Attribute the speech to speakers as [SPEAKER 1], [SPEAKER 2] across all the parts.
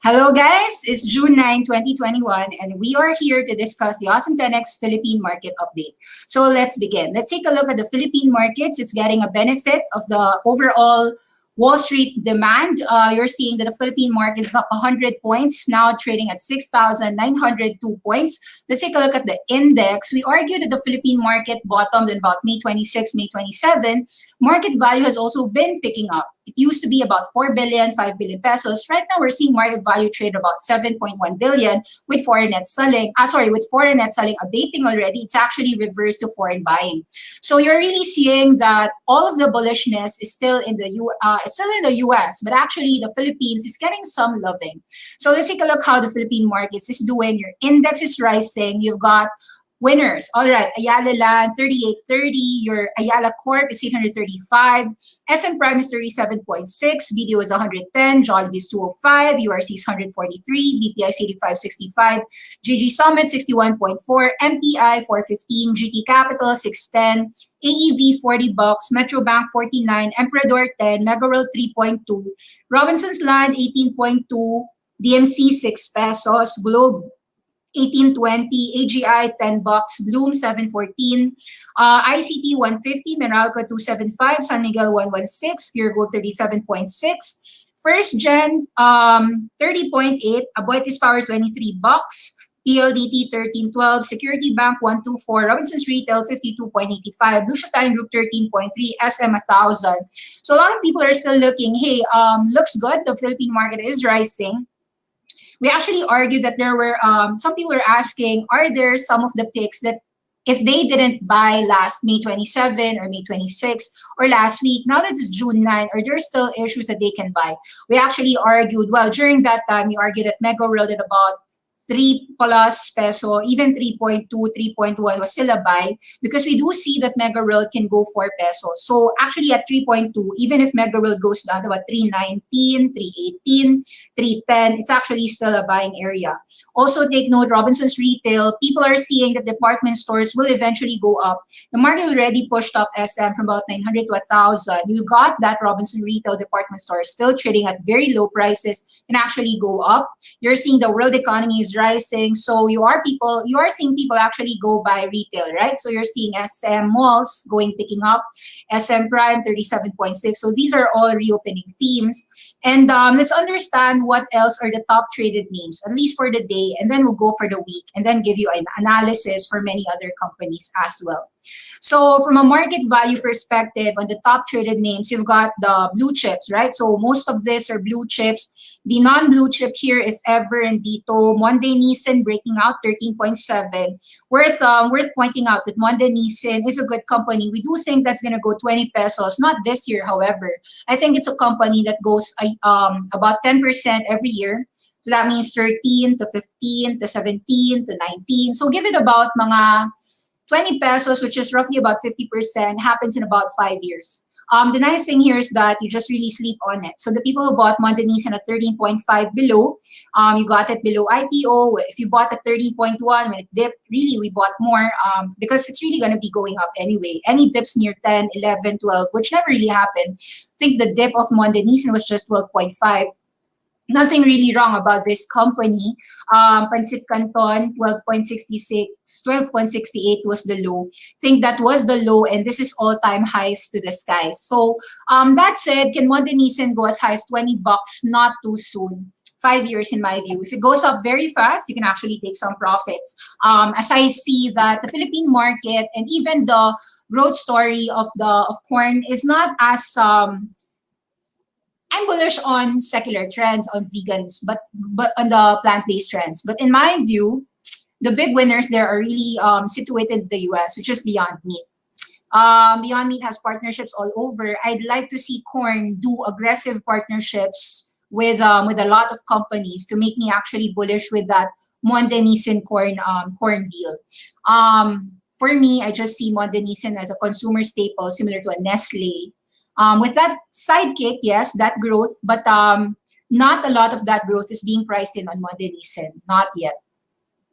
[SPEAKER 1] Hello guys, it's June 9, 2021 and we are here to discuss the Awesome 10X Philippine market update. So let's begin. Let's take a look at the Philippine markets. It's getting a benefit of the overall Wall Street demand. You're seeing that the Philippine market is up 100 points, now trading at 6,902 points. Let's take a look at the index. We argue that the Philippine market bottomed in about May 26, May 27. Market value has also been picking up. It used to be about 4 billion, 5 billion pesos. Right now, we're seeing market value trade about 7.1 billion with foreign net selling. With foreign net selling abating already, it's actually reversed to foreign buying. So you're really seeing that all of the bullishness is still in the US, but actually the Philippines is getting some loving. So let's take a look how the Philippine markets is doing. Your index is rising. You've got winners. All right, Ayala Land 3830, your Ayala Corp is 835, SM Prime is 37.6, BDO is 110, Jollibee is 205, URC is 143, BPI is 8565, GG Summit 61.4, MPI 415, GT Capital 610, AEV 40 bucks, Metro Bank 49, Emperador 10, Megaworld 3.2, Robinson's Land 18.2, DMC 6 pesos, Globe 1820, AGI 10 bucks, Bloom 714, ICT 150, Meralco 275, San Miguel 116, Pure Gold 37.6, First Gen 30.8, Aboitiz Power 23 bucks, PLDT 1312, Security Bank 124, Robinson's Retail 52.85, Lucia Time Group 13.3, SM 1000. So a lot of people are still looking, hey, looks good, the Philippine market is rising. We actually argued that there were some people are asking, are there some of the picks that if they didn't buy last May 27 or May 26 or last week, now that it's June 9, are there still issues that they can buy? We actually argued, well, during that time, we argued that Mega World at about 3 plus peso, even 3.2, 3.1 was still a buy because we do see that Mega World can go 4 pesos. So actually at 3.2, even if Mega World goes down to about 319, 318, 310, it's actually still a buying area. Also take note, Robinson's Retail, people are seeing that department stores will eventually go up. The market already pushed up SM from about 900 to 1,000. You got that Robinson Retail department store still trading at very low prices and actually go up. You're seeing the world economy is rising, so you are seeing people actually go buy retail, right? So you're seeing SM malls picking up, SM Prime 37.6. So these are all reopening themes. And let's understand what else are the top traded names, at least for the day, and then we'll go for the week and then give you an analysis for many other companies as well. So from a market value perspective, on the top traded names, you've got the blue chips, right? So most of these are blue chips. The non-blue chip here is Ever and Dito. Monday Nissan breaking out 13.7. Worth pointing out that Monday Nissan is a good company. We do think that's going to go 20 pesos, not this year, however. I think it's a company that goes about 10% every year. So that means 13 to 15 to 17 to 19. So give it about mga 20 pesos, which is roughly about 50%, happens in about 5 years. The nice thing here is that you just really sleep on it. So the people who bought Monday Nissan at 13.5 below, you got it below IPO. If you bought at 13.1, when it dipped, really, we bought more because it's really going to be going up anyway. Any dips near 10, 11, 12, which never really happened. I think the dip of Monday Nissan was just 12.5. Nothing really wrong about this company. Pancit Canton, 12.66, 12.68 was the low. I think that was the low, and this is all-time highs to the sky. So that said, can Monday Nissan go as high as 20 bucks? Not too soon. 5 years in my view. If it goes up very fast, you can actually take some profits. As I see that the Philippine market and even the growth story of corn is not as I'm bullish on secular trends, on vegans, but on the plant-based trends. But in my view, the big winners there are really situated in the US, which is Beyond Meat. Beyond Meat has partnerships all over. I'd like to see corn do aggressive partnerships with a lot of companies to make me actually bullish with that Monday Nissan corn deal. For me, I just see Monday Nissan as a consumer staple, similar to a Nestle. With that sidekick, yes, that growth, but not a lot of that growth is being priced in on Monday Nissan, not yet.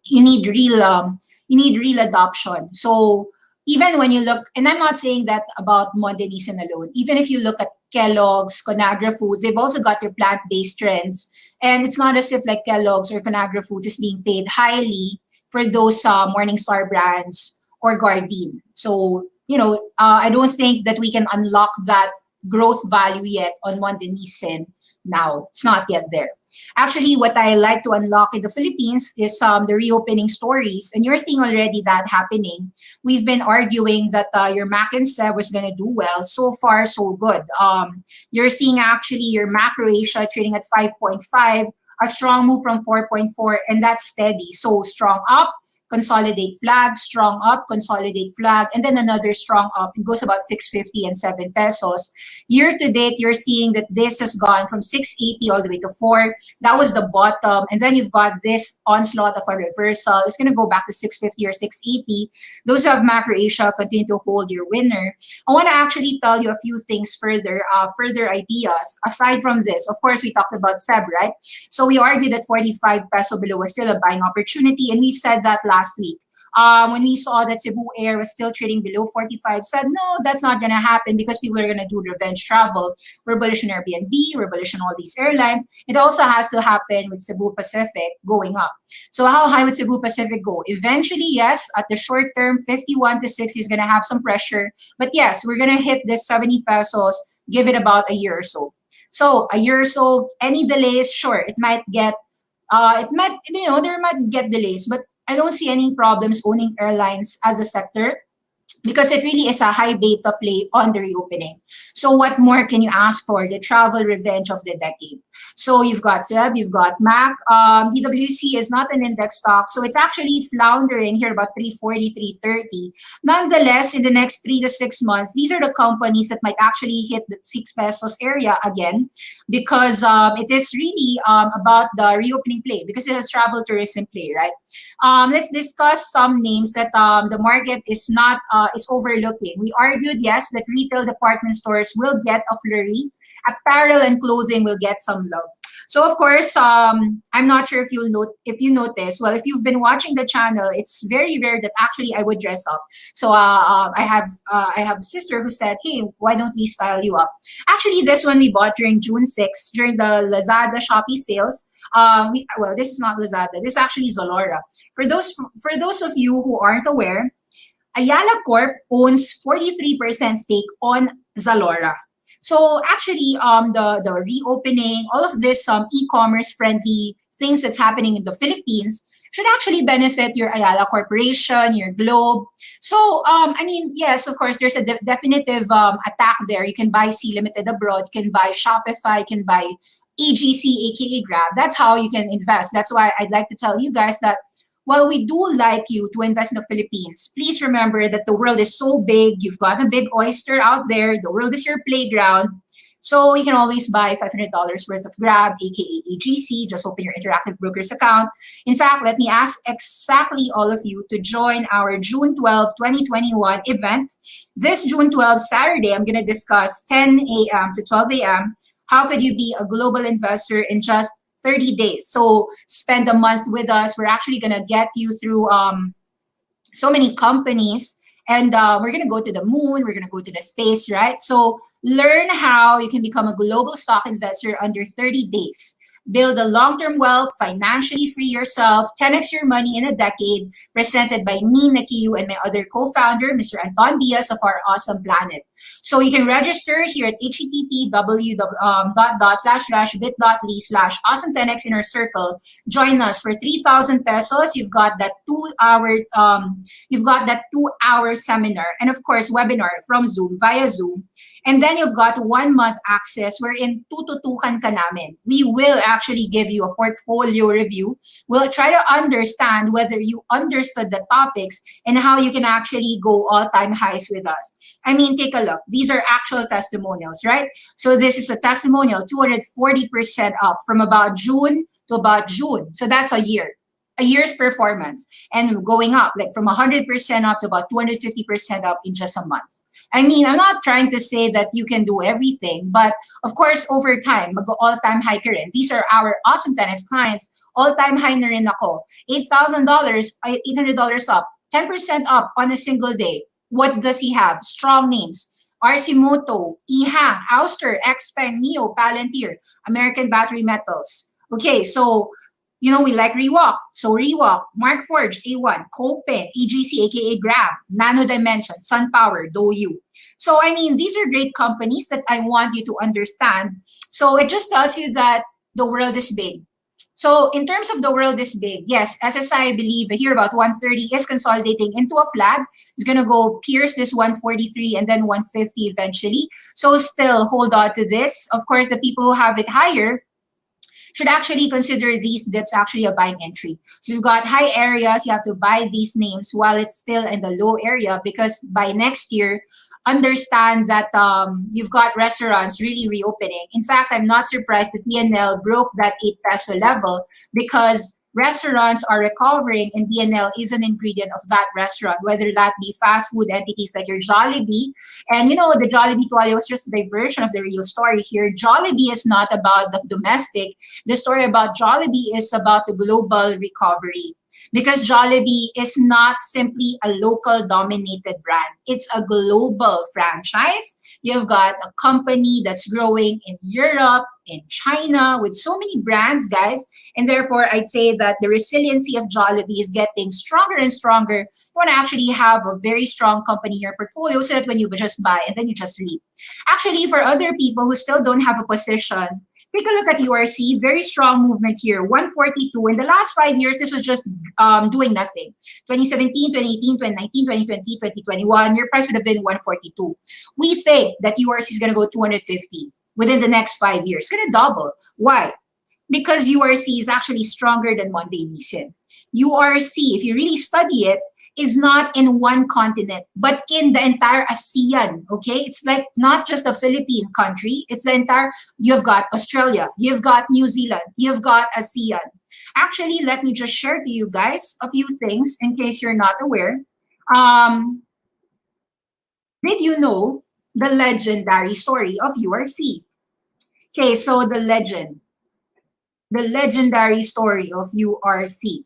[SPEAKER 1] You need real adoption. So even when you look, and I'm not saying that about Mondenisan alone, even if you look at Kellogg's, Conagra Foods, they've also got their plant-based trends. And it's not as if like Kellogg's or Conagra Foods is being paid highly for those Morningstar brands or Gardein. So, I don't think that we can unlock that growth value yet on Mondenisan now. It's not yet there. Actually, what I like to unlock in the Philippines is the reopening stories. And you're seeing already that happening. We've been arguing that your Mac and Seb was going to do well. So far, so good. You're seeing actually your macro Asia trading at 5.5, a strong move from 4.4, and that's steady. So strong up, consolidate flag, strong up, consolidate flag, and then another strong up. It goes about 650 and 7 pesos. Year to date, you're seeing that this has gone from 680 all the way to 4. That was the bottom. And then you've got this onslaught of a reversal. It's going to go back to 650 or 680. Those who have macro Asia continue to hold your winner. I want to actually tell you a few things further, further ideas. Aside from this, of course, we talked about SEB, right? So we argued that 45 peso below was still a buying opportunity. And we said that last week. When we saw that Cebu Air was still trading below 45, said, no, that's not going to happen because people are going to do revenge travel. We're bullish on Airbnb. We're bullish on all these airlines. It also has to happen with Cebu Pacific going up. So how high would Cebu Pacific go? Eventually, yes, at the short term, 51 to 60 is going to have some pressure. But yes, we're going to hit this 70 pesos, give it about a year or so. So a year or so, any delays, sure, it might get, there might get delays, but I don't see any problems owning airlines as a sector because it really is a high beta play on the reopening. So what more can you ask for? The travel revenge of the decade. So you've got SEB, you've got MAC. PwC is not an index stock, so it's actually floundering here about 340, 330. Nonetheless, in the next 3 to 6 months, these are the companies that might actually hit the 6 pesos area again because it is really about the reopening play because it's a travel tourism play, right? Let's discuss some names that the market is not is overlooking. We argued, yes, that retail department stores will get a flurry. Apparel and clothing will get some love. So of course, I'm not sure if you notice. Well, if you've been watching the channel, it's very rare that actually I would dress up. So I have a sister who said, "Hey, why don't we style you up?" Actually, this one we bought during June 6th during the Lazada Shopee sales. This is not Lazada. This is actually Zalora. For those of you who aren't aware, Ayala Corp owns 43% stake on Zalora. So actually, the reopening, all of this e-commerce friendly things that's happening in the Philippines should actually benefit your Ayala Corporation, your Globe. So, yes, of course, there's a definitive attack there. You can buy C Limited abroad, you can buy Shopify, you can buy AGC, aka Grab. That's how you can invest. That's why I'd like to tell you guys that while we do like you to invest in the Philippines, please remember that the world is so big. You've got a big oyster out there. The world is your playground. So you can always buy $500 worth of Grab, aka AGC. Just open your Interactive Brokers account. In fact, let me ask exactly all of you to join our June 12, 2021 event. This June 12, Saturday, I'm going to discuss 10 a.m. to 12 a.m. How could you be a global investor in just 30 days? So spend a month with us. We're actually going to get you through so many companies, and we're going to go to the moon. We're going to go to the space, right? So learn how you can become a global stock investor under 30 days. Build a long-term wealth, financially free yourself, 10x your money in a decade, presented by me, Nikki Yu, and my other co-founder, Mr. Anton Diaz of our awesome planet. So you can register here at http://bit.ly/awesome10x inner circle. Join us for 3,000 pesos. You've got that 2-hour seminar, and of course, webinar from Zoom, via Zoom. And then you've got 1 month access wherein tututukan ka namin. We will actually give you a portfolio review. We'll try to understand whether you understood the topics and how you can actually go all-time highs with us. I mean, take a look. These are actual testimonials, right? So this is a testimonial, 240% up from about June to about June. So that's a year's performance, and going up like from 100% up to about 250% up in just a month. I mean, I'm not trying to say that you can do everything, but of course, over time, mag all-time high ka rin. These are our awesome 10x clients. All-time high na rin ako. $8,000, $800 up, 10% up on a single day. What does he have? Strong names. Arcimoto, Ehang, Ouster, Xpeng, Neo, Palantir, American Battery Metals. Okay, so we like Rewalk. So Rewalk, Markforged, A1, Copen, EGC, aka Grab, Nano Dimension, SunPower, DouYu. So I mean, these are great companies that I want you to understand. So it just tells you that the world is big. So in terms of the world is big, yes, SSI, I believe here about 130 is consolidating into a flag. It's going to go pierce this 143 and then 150 eventually. So still hold on to this. Of course, the people who have it higher should actually consider these dips actually a buying entry. So you've got high areas, you have to buy these names while it's still in the low area, because by next year, understand that you've got restaurants really reopening. In fact, I'm not surprised that DNL broke that 8 peso level, because restaurants are recovering and DNL is an ingredient of that restaurant, whether that be fast food entities like your Jollibee. And the Jollibee Tuwalya was just a diversion of the real story here. Jollibee is not about the domestic. The story about Jollibee is about the global recovery. Because Jollibee is not simply a local dominated brand. It's a global franchise. You've got a company that's growing in Europe, in China, with so many brands, guys. And therefore, I'd say that the resiliency of Jollibee is getting stronger and stronger. You want to actually have a very strong company in your portfolio so that when you just buy and then you just leave. Actually, for other people who still don't have a position, take a look at URC, very strong movement here, 142. In the last 5 years, this was just doing nothing. 2017, 2018, 2019, 2020, 2021, your price would have been 142. We think that URC is going to go 250 within the next 5 years. It's going to double. Why? Because URC is actually stronger than Monday Nisin. URC, if you really study it, is not in one continent, but in the entire ASEAN, okay? It's like not just a Philippine country, it's the entire, you've got Australia, you've got New Zealand, you've got ASEAN. Actually, let me just share to you guys a few things in case you're not aware. Did you know the legendary story of URC? Okay, so the legendary story of URC.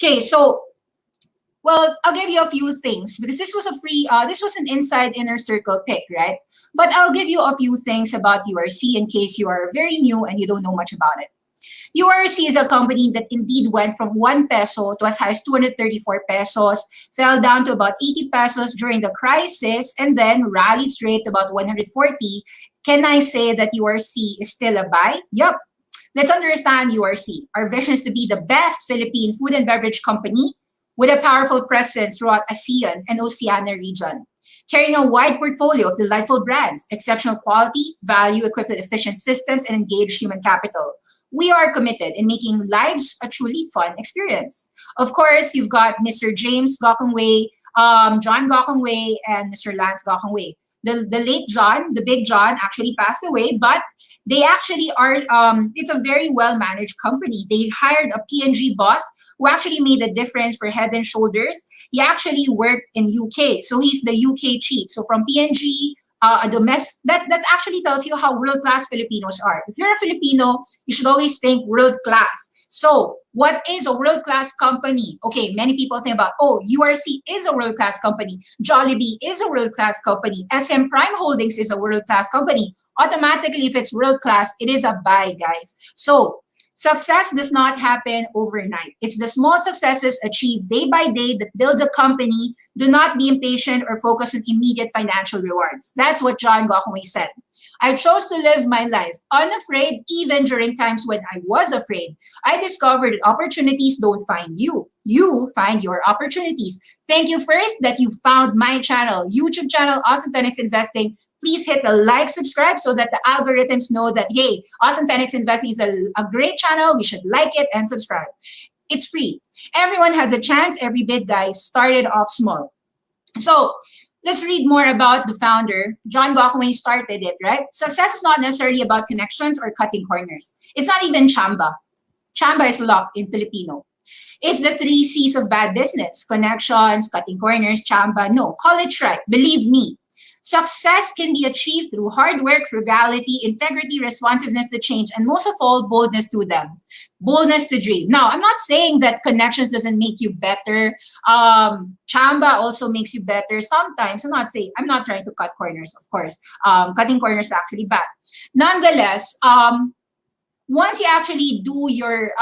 [SPEAKER 1] Okay, so well, I'll give you a few things because this was this was an inside inner circle pick, right? But I'll give you a few things about URC in case you are very new and you don't know much about it. URC is a company that indeed went from 1 peso to as high as 234 pesos, fell down to about 80 pesos during the crisis, and then rallied straight to about 140. Can I say that URC is still a buy? Yup. Let's understand URC. Our vision is to be the best Philippine food and beverage company with a powerful presence throughout ASEAN and Oceania region, carrying a wide portfolio of delightful brands, exceptional quality, value, equipped with efficient systems, and engaged human capital. We are committed in making lives a truly fun experience. Of course, you've got Mr. James Gokongwei, John Gokongwei, and Mr. Lance Gokongwei. The late John, the big John, actually passed away, but they actually are, it's a very well-managed company. They hired a P&G boss who actually made a difference for Head and Shoulders. He actually worked in UK, so he's the UK chief. So from P&G, a domestic, that actually tells you how world-class Filipinos are. If you're a Filipino, you should always think world-class. So what is a world-class company? Okay, many people think about, oh, URC is a world-class company. Jollibee is a world-class company. SM Prime Holdings is a world-class company. Automatically, if it's world-class, it is a buy, guys. So success does not happen overnight. It's the small successes achieved day by day that builds a company. Do not be impatient or focus on immediate financial rewards. That's what John Gokongwei said. I chose to live my life unafraid even during times when I was afraid. I discovered that opportunities don't find you. You find your opportunities. Thank you first that you found my channel, YouTube channel, Awesome 10X Investing. Please hit the like, subscribe so that the algorithms know that, hey, Awesome 10X Investing is a great channel. We should like it and subscribe. It's free. Everyone has a chance. Every bit, guys, started off small. So let's read more about the founder. John Gokongwei started it, right? Success is not necessarily about connections or cutting corners. It's not even chamba. Chamba is luck in Filipino. It's the 3 C's of bad business. Connections, cutting corners, chamba. No, call it right. Believe me. Success can be achieved through hard work, frugality, integrity, responsiveness to change, and most of all, boldness to them. Boldness to dream. Now, I'm not saying that connections doesn't make you better. Chamba also makes you better sometimes. I'm not trying to cut corners, of course. Cutting corners is actually bad. Nonetheless, once you actually do your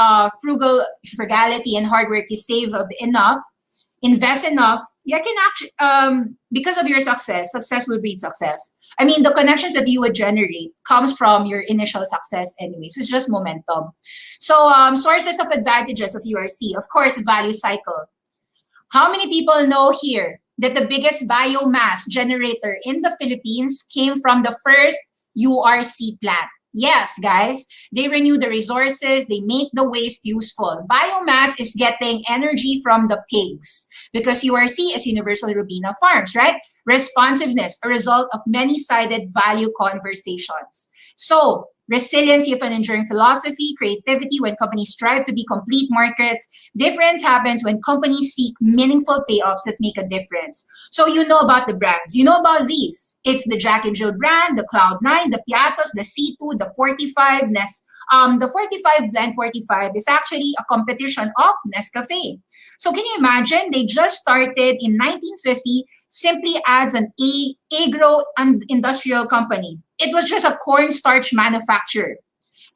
[SPEAKER 1] frugality and hard work, you save enough, invest enough, you can actually, because of your success will breed success. I mean, the connections that you would generate comes from your initial success anyways. It's just momentum. So sources of advantages of URC, of course, value cycle. How many people know here that the biggest biomass generator in the Philippines came from the first URC plant? Yes, guys, they renew the resources, they make the waste useful. Biomass is getting energy from the pigs because URC is Universal Robina Farms, right? Responsiveness, a result of many-sided value conversations. So, resiliency of an enduring philosophy, creativity when companies strive to be complete markets. Difference happens when companies seek meaningful payoffs that make a difference. So you know about the brands. You know about these. It's the Jack and Jill brand, the Cloud9, the Piatos, the C2, the 45, the 45 Blend 45 is actually a competition of Nescafe. So can you imagine? They just started in 1950 simply as an agro and industrial company. It was just a cornstarch manufacturer.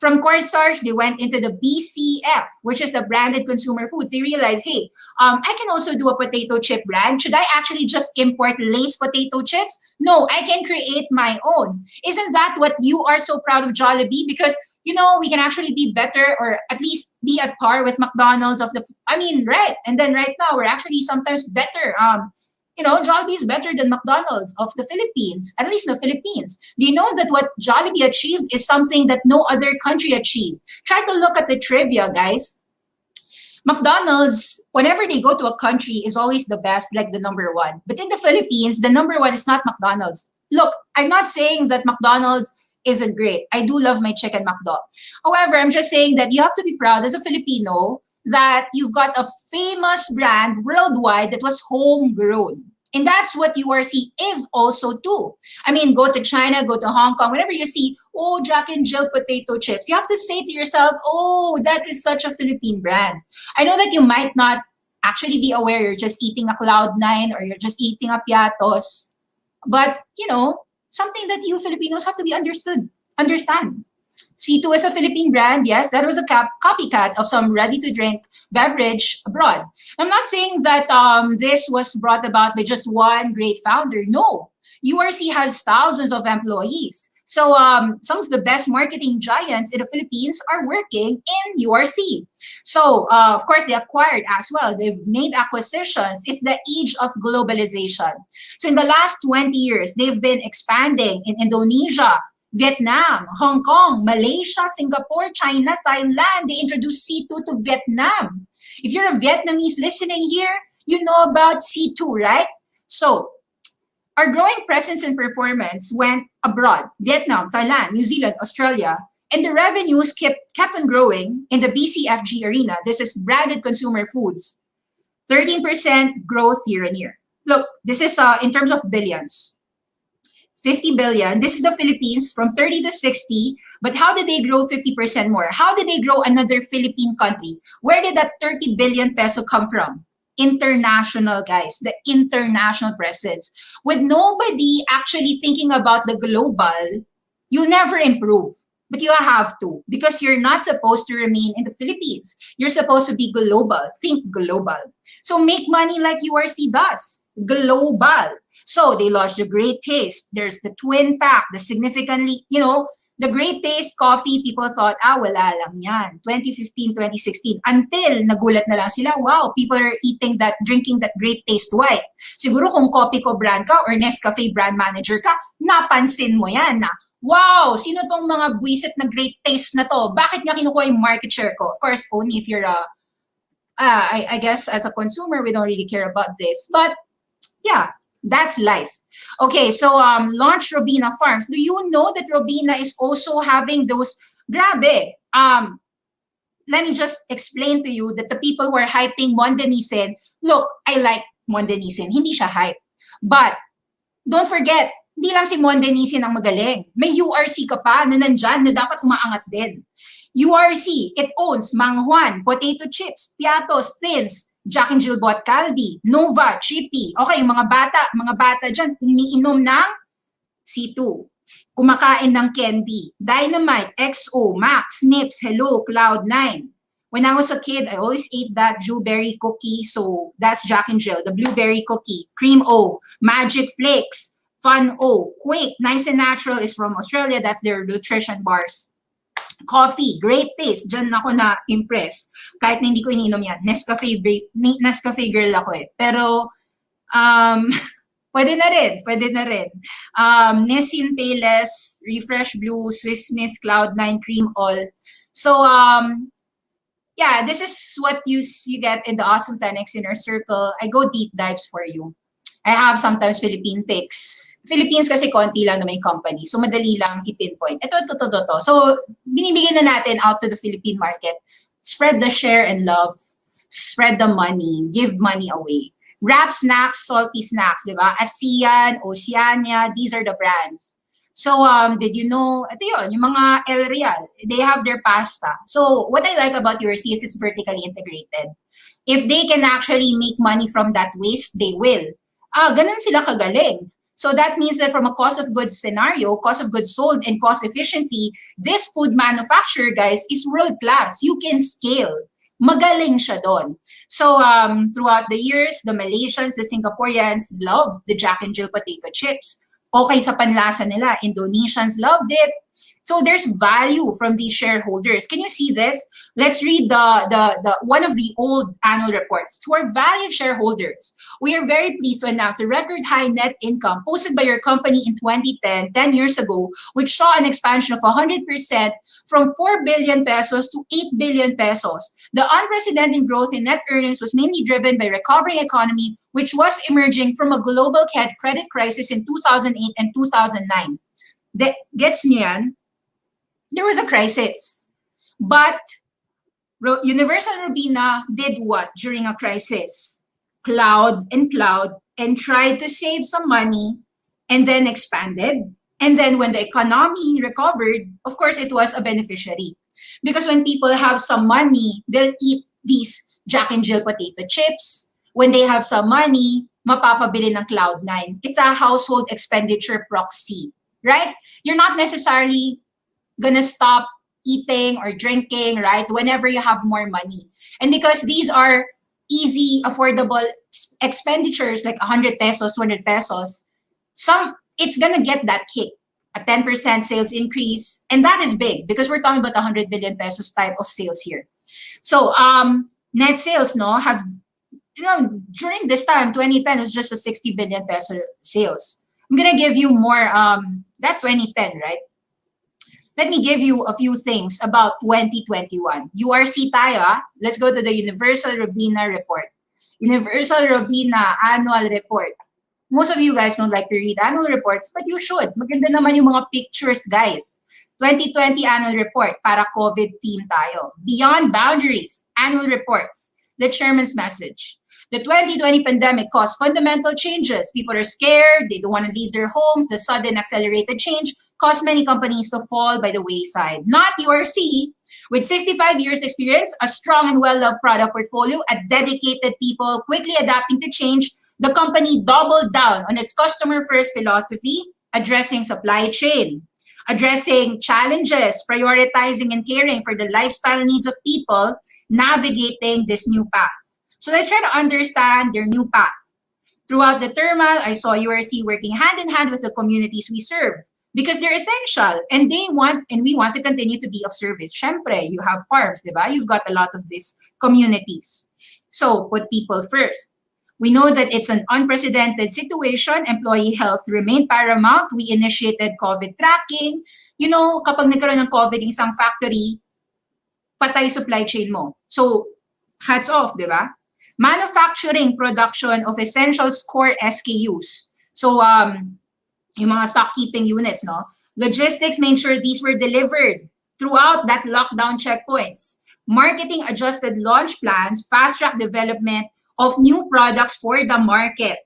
[SPEAKER 1] From cornstarch, they went into the BCF, which is the branded consumer foods. They realized, hey, I can also do a potato chip brand. Should I actually just import Lay's potato chips? No, I can create my own. Isn't that what you are so proud of Jollibee? Because you know, we can actually be better or at least be at par with McDonald's right. And then right now, we're actually sometimes better. Jollibee is better than McDonald's of the Philippines, at least the Philippines. Do you know that what Jollibee achieved is something that no other country achieved? Try to look at the trivia, guys. McDonald's, whenever they go to a country, is always the best, like the number one. But in the Philippines, the number one is not McDonald's. Look, I'm not saying that McDonald's isn't great. I do love my chicken McDo. However, I'm just saying that you have to be proud as a Filipino that you've got a famous brand worldwide that was homegrown. And that's what URC is also too. I mean, go to China, go to Hong Kong, whenever you see, oh, Jack and Jill potato chips, you have to say to yourself, oh, that is such a Philippine brand. I know that you might not actually be aware you're just eating a Cloud9 or you're just eating a Piatos. But, something that you Filipinos have to be understand. C2 is a Philippine brand. Yes, that was a copycat of some ready-to-drink beverage abroad. I'm not saying that this was brought about by just one great founder. No, URC has thousands of employees. So some of the best marketing giants in the Philippines are working in URC. So, of course, they acquired as well. They've made acquisitions. It's the age of globalization. So in the last 20 years, they've been expanding in Indonesia, Vietnam, Hong Kong, Malaysia, Singapore, China, Thailand. They introduced C2 to Vietnam. If you're a Vietnamese listening here, you know about C2, right? So our growing presence and performance went abroad, Vietnam, Thailand, New Zealand, Australia, and the revenues kept on growing in the BCFG arena. This is branded consumer foods, 13% growth year on year. Look, this is in terms of billions. 50 billion. This is the Philippines from 30 to 60. But how did they grow 50% more? How did they grow another Philippine country? Where did that 30 billion peso come from? International, guys, the international presence. With nobody actually thinking about the global, you'll never improve. But you have to, because you're not supposed to remain in the Philippines. You're supposed to be global. Think global. So make money like URC does. Global. So they launched the Great Taste. There's the Twin Pack, the significantly, the Great Taste coffee, people thought, wala lang yan. 2015, 2016. Until nagulat na lang sila, wow, people are drinking that Great Taste white. Siguro kung Coffee Co brand ka or Nescafe brand manager ka, napansin mo yan na, wow, sino tong mga buwisit na Great Taste na to? Bakit niya kinukuha yung market share ko? Of course, only if you're I guess as a consumer, we don't really care about this. But yeah, that's life. Okay, so launch Robina Farms. Do you know that Robina is also having those, grabe, let me just explain to you that the people who are hyping Mondanisin, look, I like Mondanisin. Hindi siya hype. But don't forget, Hindi lang si Mon Denisin ang magaling. May URC ka pa na nandyan na dapat umaangat din. URC, it owns Mang Juan, Potato Chips, Piatos, Thins, Jack and Jill Bot Calbee, Nova, Chippy. Okay, mga bata dyan, umiinom ng C2. Kumakain ng candy, Dynamite, XO, Max, Nips, Hello, Cloud9. When I was a kid, I always ate that blueberry cookie. So that's Jack and Jill, the blueberry cookie, Cream O, Magic Flakes, Fun O, Quake, Nice and Natural is from Australia. That's their nutrition bars. Coffee, great taste. Diyan ako na-impress. Kahit na hindi ko ininom yan. Nescafe girl ako eh. Pero, pwede na rin. Nessin Payless, Refresh Blue, Swiss Miss, Cloud9, Cream All. So, yeah, this is what you get in the Awesome 10X Inner Circle. I go deep dives for you. I have sometimes Philippine picks. Philippines kasi konti lang na may company. So, madali lang i-pinpoint. Ito. So, binibigyan na natin out to the Philippine market. Spread the share and love. Spread the money. Give money away. Wrap snacks, salty snacks, di ba? ASEAN, Oceania, these are the brands. So, did you know, ito yun, yung mga El Real, they have their pasta. So, what I like about URC is it's vertically integrated. If they can actually make money from that waste, they will. Ganun sila kagaling. So that means that from a cost of goods scenario, cost of goods sold, and cost efficiency, this food manufacturer, guys, is world class. You can scale. Magaling siya doon. So throughout the years, the Malaysians, the Singaporeans loved the Jack and Jill potato chips. Okay sa panlasa nila. Indonesians loved it. So there's value from these shareholders. Can you see this? Let's read the one of the old annual reports. To our valued shareholders, we are very pleased to announce a record high net income posted by your company in 2010, 10 years ago, which saw an expansion of 100% from 4 billion pesos to 8 billion pesos. The unprecedented growth in net earnings was mainly driven by recovering economy, which was emerging from a global credit crisis in 2008 and 2009. Gets niyo yan? There was a crisis. But Universal Robina did what during a crisis? Plowed and tried to save some money and then expanded. And then when the economy recovered, of course, it was a beneficiary. Because when people have some money, they'll eat these Jack and Jill potato chips. When they have some money, mapapabili ng Cloud9. It's a household expenditure proxy, right? You're not necessarily gonna stop eating or drinking, right? Whenever you have more money. And because these are easy, affordable expenditures like 100 pesos, 200 pesos, it's gonna get that kick, a 10% sales increase. And that is big because we're talking about 100 billion pesos type of sales here. So net sales, have, during this time, 2010 was just a 60 billion peso sales. I'm gonna give you more, that's 2010, right? Let me give you a few things about 2021. URC tayo, let's go to the Universal Robina report. Universal Robina annual report. Most of you guys don't like to read annual reports, but you should. Maganda naman yung mga pictures, guys. 2020 annual report, para COVID team tayo. Beyond boundaries, annual reports. The chairman's message. The 2020 pandemic caused fundamental changes. People are scared, they don't want to leave their homes. The sudden accelerated change caused many companies to fall by the wayside. Not URC. With 65 years experience, a strong and well-loved product portfolio, a dedicated people quickly adapting to change, the company doubled down on its customer-first philosophy, addressing supply chain, addressing challenges, prioritizing and caring for the lifestyle needs of people, navigating this new path. So let's try to understand their new path. Throughout the thermal, I saw URC working hand in hand with the communities we serve because they're essential and we want to continue to be of service. Syempre, you have farms, diba? You've got a lot of these communities. So put people first. We know that it's an unprecedented situation. Employee health remained paramount. We initiated COVID tracking. Kapag nagkaroon ng COVID ng isang factory, patay supply chain mo. So, hats off, diba? Manufacturing production of essential core SKUs. So, yung mga stock keeping units, Logistics made sure these were delivered throughout that lockdown checkpoints. Marketing adjusted launch plans, fast track development of new products for the market.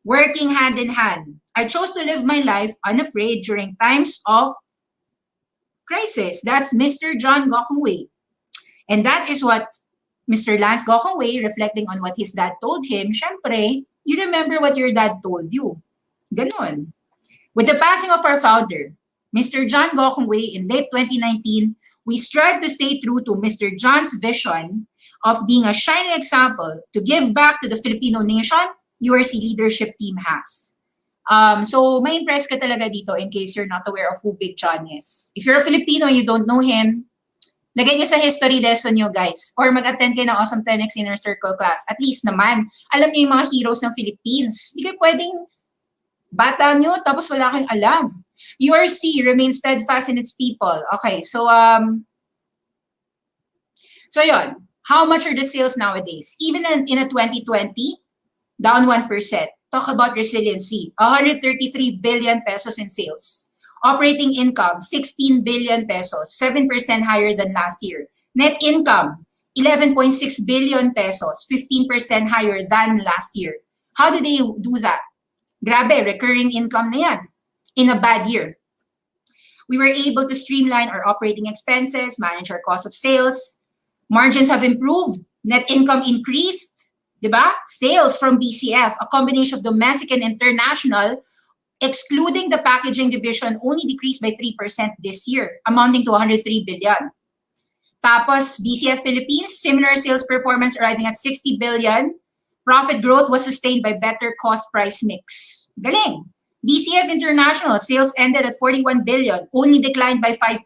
[SPEAKER 1] working hand in hand. I chose to live my life unafraid during times of crisis. That's Mr. John Gokongwei. And that is what Mr. Lance Gokongwei, reflecting on what his dad told him, syempre, you remember what your dad told you. Ganon. With the passing of our founder, Mr. John Gokongwei, in late 2019, we strive to stay true to Mr. John's vision of being a shining example to give back to the Filipino nation URC leadership team has. So, may impress ka talaga dito in case you're not aware of who Big John is. If you're a Filipino and you don't know him, lagay niyo sa history lesson niyo, guys. Or mag-attend kayo ng Awesome 10X Inner Circle class. At least naman, alam niyo yung mga heroes ng Philippines. Hindi kayo pwedeng bata niyo tapos wala kayong alam. URC remains steadfast in its people. Okay, so yon. How much are the sales nowadays? Even in a 2020, down 1%. Talk about resiliency. 133 billion pesos in sales. Operating income, 16 billion pesos, 7% higher than last year. Net income, 11.6 billion pesos, 15% higher than last year. How did they do that? Grabe, recurring income na yan in a bad year. We were able to streamline our operating expenses, manage our cost of sales. Margins have improved. Net income increased. Diba? Sales from BCF, a combination of domestic and international, excluding the packaging division, only decreased by 3% this year, amounting to 103 billion. Tapos, BCF Philippines, similar sales performance arriving at 60 billion. Profit growth was sustained by better cost-price mix. Galing! BCF International, sales ended at 41 billion, only declined by 5%.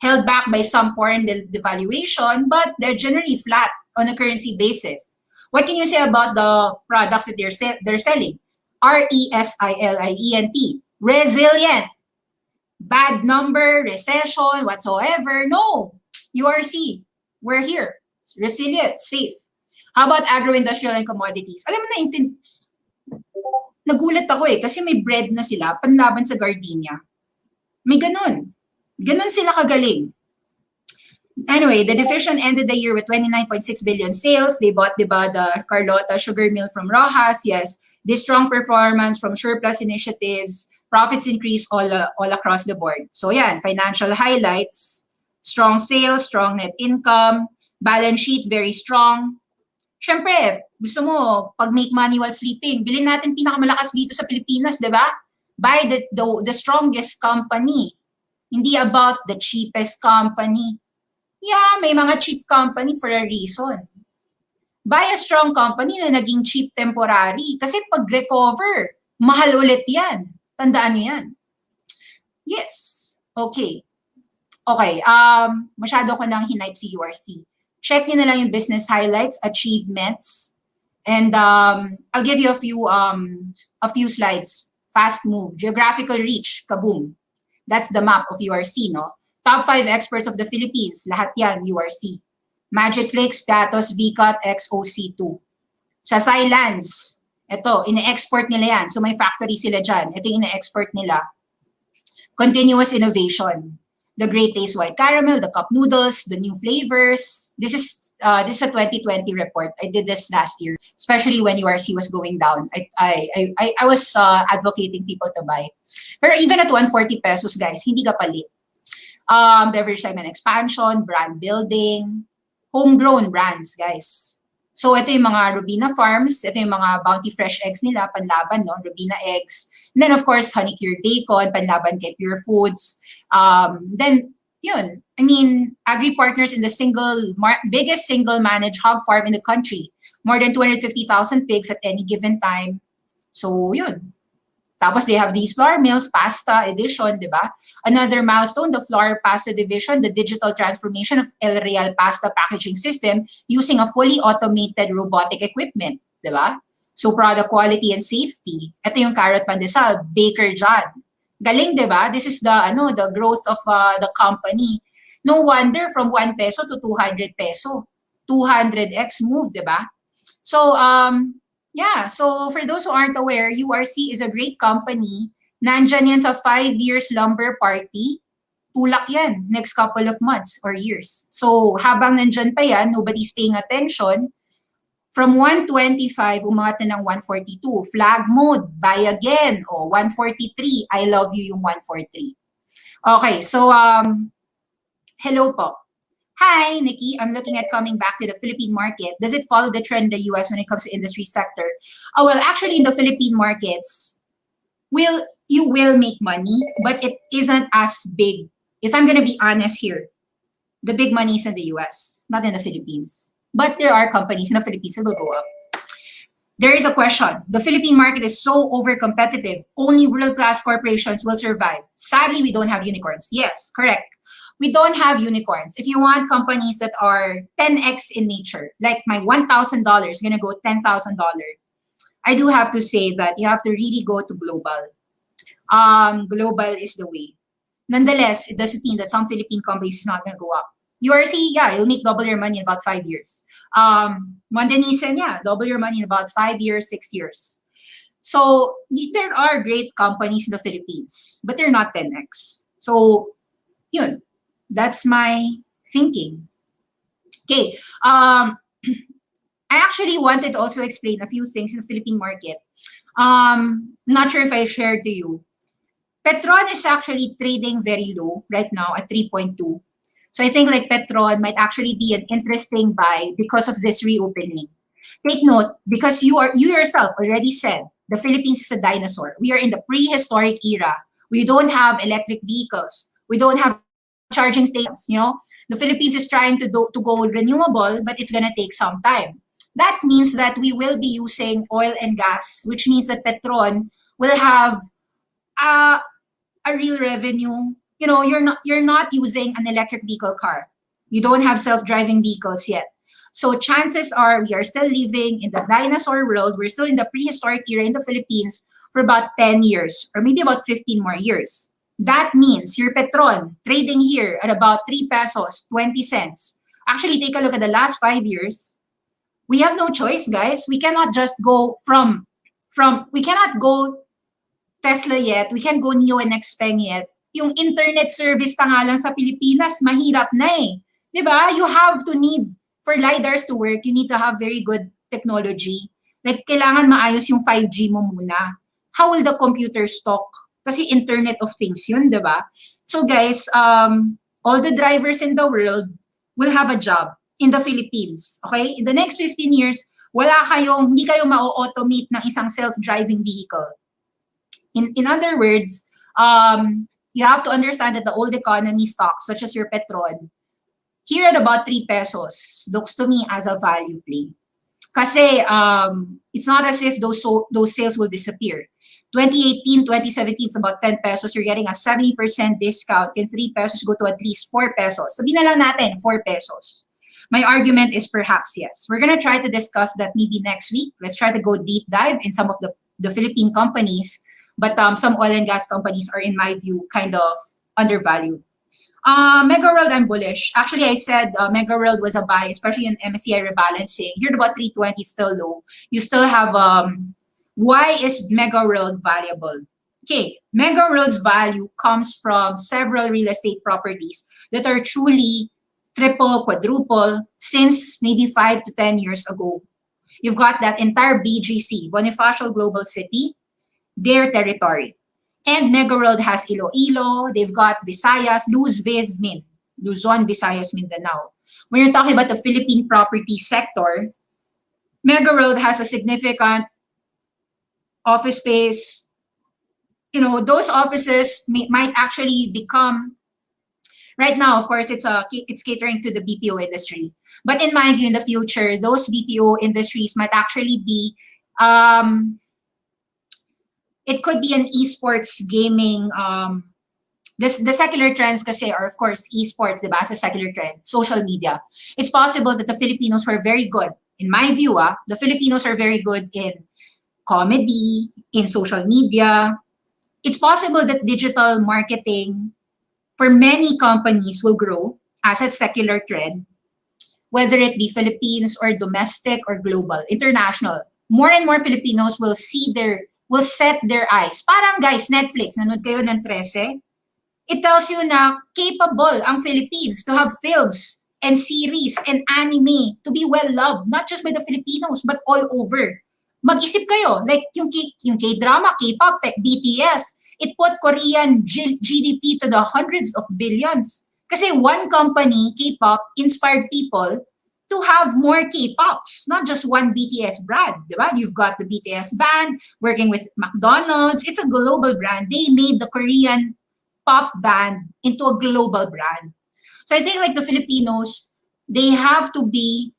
[SPEAKER 1] Held back by some foreign devaluation, but they're generally flat on a currency basis. What can you say about the products that they're selling? RESILIENT. Resilient. Bad number, recession, whatsoever. No. URC. We're here. Resilient, safe. How about agro-industrial and commodities? Alam mo na, nagulat ako kasi may bread na sila panlaban sa gardenia. May ganun. Ganun sila kagaling. Anyway, the division ended the year with 29.6 billion sales. They bought, diba, the Carlota sugar mill from Rojas. Yes, this strong performance from Surplus initiatives. Profits increased all across the board. So yan, financial highlights. Strong sales, strong net income. Balance sheet, very strong. Siyempre, gusto mo, pag make money while sleeping, bilhin natin pinakamalakas dito sa Pilipinas, diba? Buy the strongest company. Hindi about the cheapest company. Yeah, may mga cheap company for a reason. Buy a strong company na naging cheap temporary. Kasi pag recover, mahal ulit yan. Tandaan nyo yan. Yes. Okay. Okay. Masyado ko nang hinipe si URC. Check nyo na lang yung business highlights, achievements, and I'll give you a few slides. Fast move. Geographical reach. Kaboom. That's the map of URC, no? Top 5 exports of the Philippines, lahat yan, URC. Magic Flakes, Piatos, VCOT, XOC2. Sa Thailands, ito, ine-export nila yan. So may factory sila dyan. Ito yung ine-export nila. Continuous innovation. The Great Taste White Caramel, the cup noodles, the new flavors. This is a 2020 report. I did this last year, especially when URC was going down. I was advocating people to buy. Pero even at 140 pesos, guys, hindi ka palit. Beverage segment expansion, brand building, homegrown brands, guys. So, ito yung mga Rubina Farms, ito yung mga Bounty Fresh Eggs nila, panlaban, no? Rubina Eggs. And then, of course, Honey Cured Bacon, panlaban kay Pure Foods. Then, yun. I mean, agri-partners in the biggest single managed hog farm in the country. More than 250,000 pigs at any given time. So, yun. Tapos they have these flour mills, pasta edition, di ba? Another milestone, the flour pasta division, the digital transformation of El Real pasta packaging system using a fully automated robotic equipment, di ba? So product quality and safety. Ito yung Carrot Pandesal, Baker John. Galing, di ba? This is the growth of the company. No wonder from 1 peso to 200 peso. 200x move, di ba? So, yeah, so for those who aren't aware, URC is a great company. Nandyan yan sa 5 years lumber party. Tulak yan next couple of months or years. So habang nandyan pa yan, nobody's paying attention. From 125, umangat na ng 142. Flag mode, buy again. O, 143. I love you yung 143. Okay, so, hello po. Hi, Nikki. I'm looking at coming back to the Philippine market. Does it follow the trend in the US when it comes to industry sector? Oh, well, actually, in the Philippine markets, you will make money, but it isn't as big. If I'm going to be honest here, the big money is in the US, not in the Philippines. But there are companies in the Philippines that will go up. There is a question. The Philippine market is so over-competitive. Only world-class corporations will survive. Sadly, we don't have unicorns. Yes, correct. We don't have unicorns. If you want companies that are 10x in nature, like my $1,000 is going to go $10,000, I do have to say that you have to really go to global. Global is the way. Nonetheless, it doesn't mean that some Philippine companies is not going to go up. URC, yeah, you'll make double your money in about 5 years. Mondanisan, yeah, double your money in about 5 years, 6 years. So there are great companies in the Philippines, but they're not 10x. So, yun, that's my thinking. Okay, I actually wanted to also explain a few things in the Philippine market. Not sure if I shared to you. Petron is actually trading very low right now at 3.2. So I think like Petron might actually be an interesting buy because of this reopening. Take note, because you yourself already said the Philippines is a dinosaur. We are in the prehistoric era. We don't have electric vehicles. We don't have charging stations. You know, the Philippines is trying to go renewable, but it's gonna take some time. That means that we will be using oil and gas, which means that Petron will have a real revenue. You know, you're not using an electric vehicle car. You don't have self-driving vehicles yet. So chances are we are still living in the dinosaur world. We're still in the prehistoric era in the Philippines for about 10 years or maybe about 15 more years. That means your Petron trading here at about 3 pesos, 20 cents. Actually, take a look at the last 5 years. We have no choice, guys. We cannot just go we cannot go Tesla yet. We can't go Neo and Xpeng yet. Yung internet service pa nga lang sa Pilipinas, mahirap na eh. Diba? You have to need, for LiDARs to work, you need to have very good technology. Like, kailangan maayos yung 5G mo muna. How will the computers talk? Kasi Internet of Things yun, diba? So guys, all the drivers in the world will have a job in the Philippines. Okay? In the next 15 years, hindi kayo ma-automate ng isang self-driving vehicle. In other words, you have to understand that the old economy stocks, such as your Petron, here at about 3 pesos, looks to me as a value play. Kasi it's not as if those sales will disappear. 2018, 2017, it's about 10 pesos. You're getting a 70% discount. Can 3 pesos go to at least 4 pesos? Sabihin na lang natin, 4 pesos. My argument is perhaps yes. We're going to try to discuss that maybe next week. Let's try to go deep dive in some of the Philippine companies. But some oil and gas companies are, in my view, kind of undervalued. Mega World, I'm bullish. Actually, I said Mega World was a buy, especially in MSCI rebalancing. Here at about 320, still low. You still have, why is Mega World valuable? Okay, Mega World's value comes from several real estate properties that are truly triple, quadruple since maybe 5 to 10 years ago. You've got that entire BGC, Bonifacio Global City, their territory. And Mega World has Iloilo, they've got Visayas, Luzon, Visayas, Mindanao. When you're talking about the Philippine property sector, Mega World has a significant office space. You know, those offices might actually become, right now, of course, it's catering to the BPO industry. But in my view, in the future, those BPO industries might actually be, it could be an esports gaming. The secular trends kasi are, of course, esports, diba? As a secular trend, social media. It's possible that the Filipinos were very good. In my view, the Filipinos are very good in comedy, in social media. It's possible that digital marketing for many companies will grow as a secular trend, whether it be Philippines or domestic or global, international. More and more Filipinos will set their eyes. Parang guys, Netflix, nanood kayo ng 13. It tells you na capable ang Philippines to have films and series and anime to be well loved, not just by the Filipinos, but all over. Mag-isip kayo, like yung K-drama, K-pop, BTS, it put Korean GDP to the hundreds of billions. Kasi one company, K-pop, inspired people to have more K-pops, not just one BTS brand, diba? You've got the BTS band working with McDonald's. It's a global brand. They made the Korean pop band into a global brand. So I think like the Filipinos, they have to be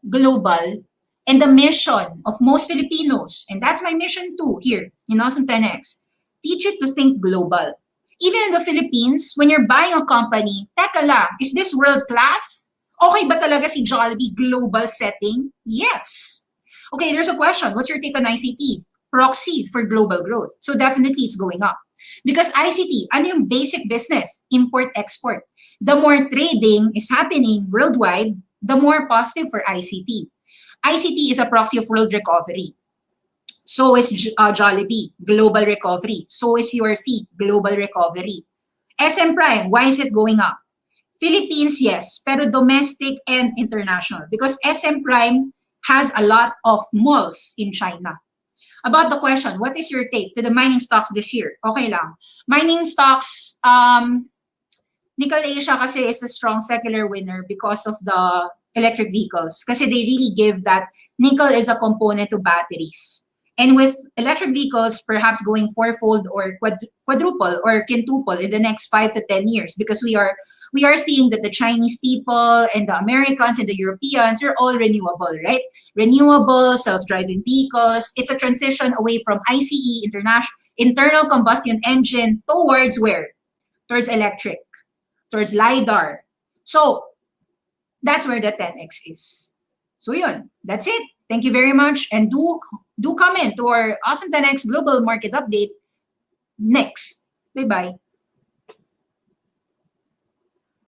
[SPEAKER 1] global. And the mission of most Filipinos, and that's my mission too here in Awesome 10X, teach you to think global. Even in the Philippines, when you're buying a company, teka lang, is this world class? Okay ba talaga si Jollibee global setting? Yes. Okay, there's a question. What's your take on ICT? Proxy for global growth. So definitely it's going up. Because ICT, ano yung basic business? Import-export. The more trading is happening worldwide, the more positive for ICT. ICT is a proxy of world recovery. So is Jollibee, global recovery. So is URC, global recovery. SM Prime, why is it going up? Philippines, yes, pero domestic and international. Because SM Prime has a lot of malls in China. About the question, what is your take to the mining stocks this year? Okay lang. Mining stocks, Nickel Asia kasi is a strong secular winner because of the electric vehicles. Kasi they really give that nickel is a component to batteries. And with electric vehicles perhaps going fourfold or quadruple or quintuple in the next 5 to 10 years, because we are seeing that the Chinese people and the Americans and the Europeans are all renewable, right? Renewable, self-driving vehicles. It's a transition away from ICE, internal combustion engine, towards where? Towards electric, towards LiDAR. So that's where the 10X is. So yun, that's it. Thank you very much, and do comment to our Awesome 10X Global Market Update next. Bye-bye.